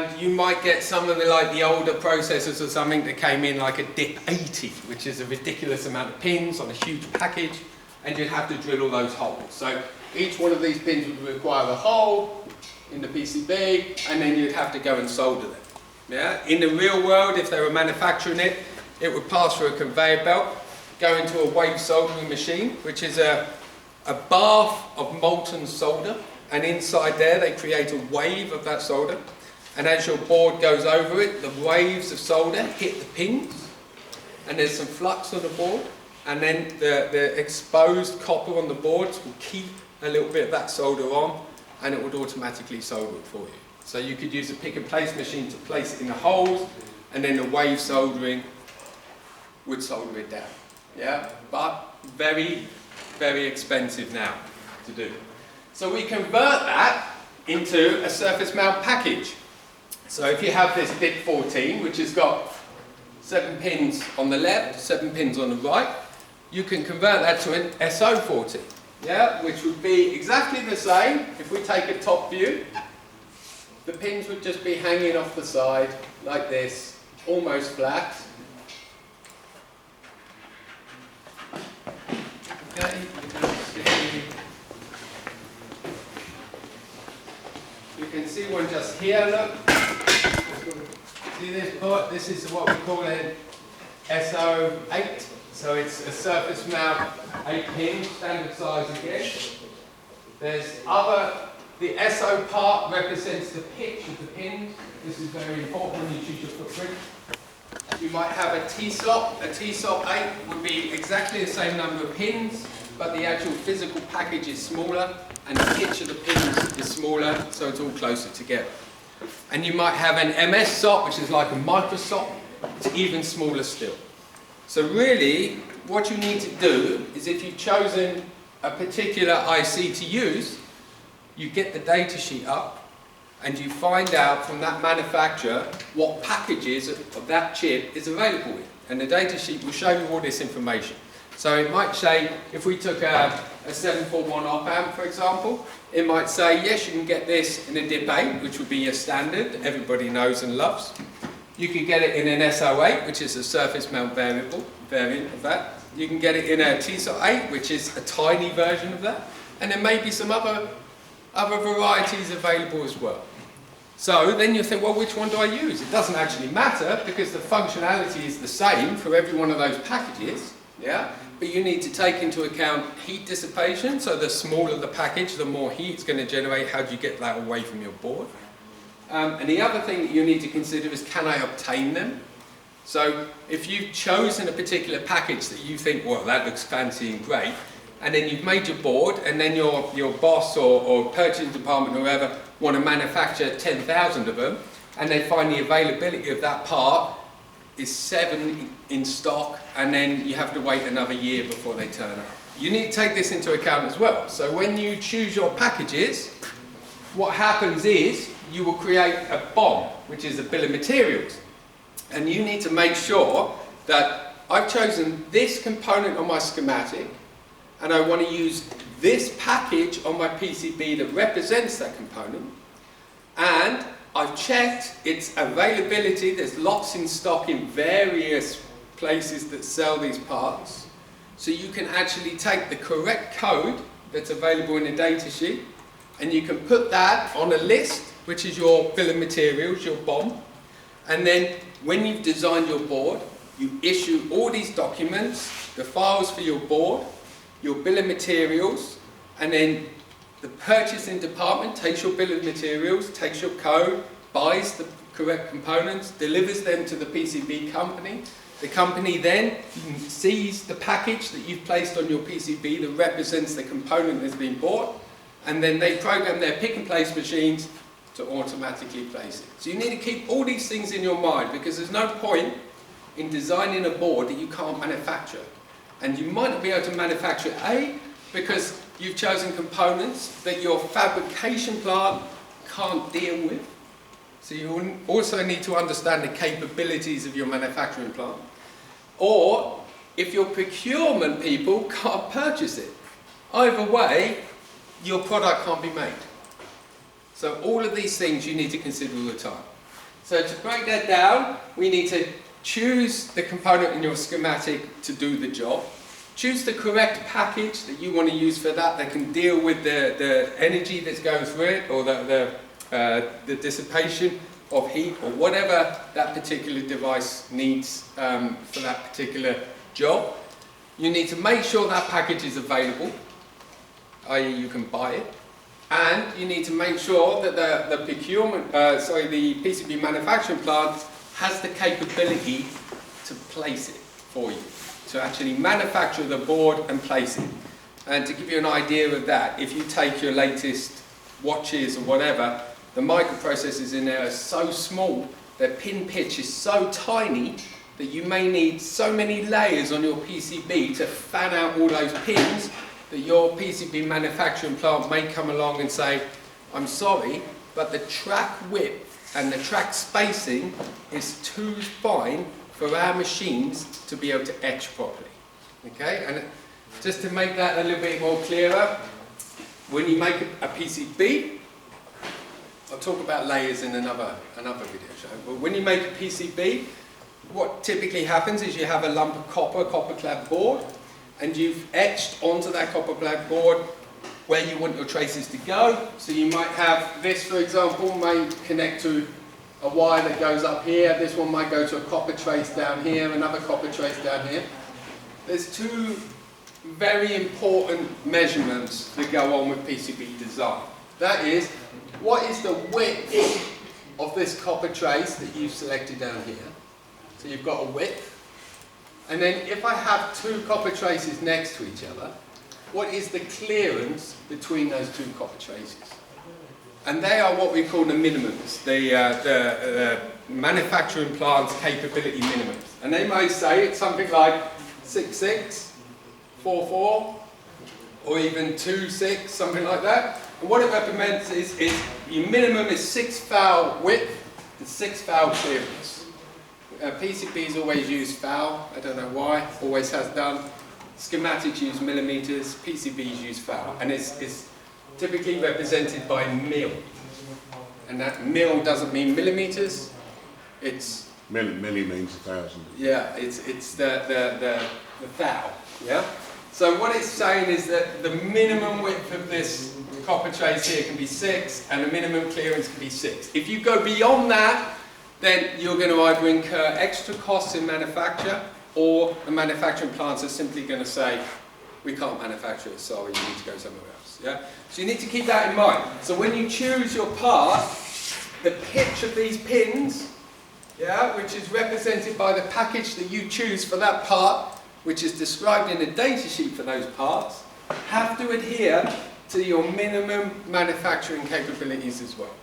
and you might get some of the older processors or something that came in like a DIP 80, which is a ridiculous amount of pins on a huge package, and you'd have to drill all those holes. So each one of these pins would require a hole in the PCB, and then you'd have to go and solder them. Yeah? In the real world, if they were manufacturing it, it would pass through a conveyor belt, go into a wave soldering machine, which is a bath of molten solder, and inside there they create a wave of that solder, and as your board goes over it, the waves of solder hit the pins, and there's some flux on the board, and then the exposed copper on the boards will keep a little bit of that solder on, and it would automatically solder it for you. So you could use a pick and place machine to place it in the holes, and then the wave soldering would solder it down. Yeah, but very, very expensive now to do. So we convert that into a surface mount package. So if you have this DIP 14, which has got 7 pins on the left, 7 pins on the right, you can convert that to an SO14, yeah, which would be exactly the same. If we take a top view, the pins would just be hanging off the side like this, almost flat. Okay, you can see one just here, look. See this part? This is what we call an SO8. So it's a surface mount 8 pin, standard size again. There's the SO part represents the pitch of the pins. This is very important when you choose your footprint. You might have a T-slot. A T-slot 8 would be exactly the same number of pins, but the actual physical package is smaller, and the pitch of the pins is smaller, so it's all closer together. And you might have an MS slot, which is like a micro slot. It's even smaller still. So really, what you need to do is, if you've chosen a particular IC to use, you get the data sheet up, and you find out from that manufacturer what packages of that chip is available with. And the data sheet will show you all this information. So it might say, if we took a 741 op amp, for example, it might say, yes, you can get this in a DIP 8, which would be your standard, everybody knows and loves. You can get it in an SO8, which is a surface mount variant of that. You can get it in a TSOT 8, which is a tiny version of that. And there may be some other varieties available as well. So then you think, well, which one do I use? It doesn't actually matter, because the functionality is the same for every one of those packages, yeah? But you need to take into account heat dissipation, so the smaller the package, the more heat it's going to generate. How do you get that away from your board? And the other thing that you need to consider is, can I obtain them? So if you've chosen a particular package that you think, well, that looks fancy and great, and then you've made your board, and then your boss or purchasing department or whoever want to manufacture 10,000 of them, and they find the availability of that part is 7 in stock, and then you have to wait another year before they turn up. You need to take this into account as well. So when you choose your packages, what happens is you will create a BOM, which is a bill of materials. And you need to make sure that I've chosen this component on my schematic, and I want to use this package on my PCB that represents that component, and I've checked its availability. There's lots in stock in various places that sell these parts, so you can actually take the correct code that's available in the data sheet, and you can put that on a list, which is your bill of materials, your BOM, and then when you've designed your board, you issue all these documents, the files for your board, your bill of materials, and then the purchasing department takes your bill of materials, takes your code, buys the correct components, delivers them to the PCB company. The company then sees the package that you've placed on your PCB that represents the component that's been bought, and then they program their pick and place machines to automatically place it. So you need to keep all these things in your mind, because there's no point in designing a board that you can't manufacture. And you might not be able to manufacture A, because you've chosen components that your fabrication plant can't deal with. So you also need to understand the capabilities of your manufacturing plant. Or if your procurement people can't purchase it. Either way, your product can't be made. So all of these things you need to consider all the time. So to break that down, we need to choose the component in your schematic to do the job. Choose the correct package that you want to use for that can deal with the energy that's going through it, or the dissipation of heat, or whatever that particular device needs for that particular job. You need to make sure that package is available, i.e. you can buy it. And you need to make sure that the PCB manufacturing plant has the capability to place it for you, to actually manufacture the board and place it. And to give you an idea of that, if you take your latest watches or whatever, the microprocessors in there are so small, their pin pitch is so tiny that you may need so many layers on your PCB to fan out all those pins that your PCB manufacturing plant may come along and say, I'm sorry, but the track width and the track spacing is too fine for our machines to be able to etch properly. Okay, and just to make that a little bit more clearer, when you make a PCB, I'll talk about layers in another video show, but when you make a PCB, what typically happens is you have a lump of copper clad board, and you've etched onto that copper clad board where you want your traces to go. So you might have this, for example, may connect to a wire that goes up here. This one might go to a copper trace down here, another copper trace down here. There's two very important measurements that go on with PCB design. That is, what is the width of this copper trace that you've selected down here? So you've got a width. And then if I have two copper traces next to each other, what is the clearance between those two copper traces? And they are what we call the minimums, the manufacturing plant's capability minimums. And they may say it's something like 6.6, 4.4, or even 2.6, something like that. And what it represents is your minimum is 6 thou width and 6 thou clearance. PCBs always use thou, I don't know why, always has done. Schematics use millimeters, PCBs use thou, and it's typically represented by mil. And that mil doesn't mean millimeters, it's... Milli means 1,000. Yeah, it's the thou, yeah? So what it's saying is that the minimum width of this copper trace here can be 6, and the minimum clearance can be 6. If you go beyond that, then you're going to either incur extra costs in manufacture, or the manufacturing plants are simply going to say, we can't manufacture it, sorry, you need to go somewhere else. Yeah? So you need to keep that in mind. So when you choose your part, the pitch of these pins, yeah, which is represented by the package that you choose for that part, which is described in the data sheet for those parts, have to adhere to your minimum manufacturing capabilities as well.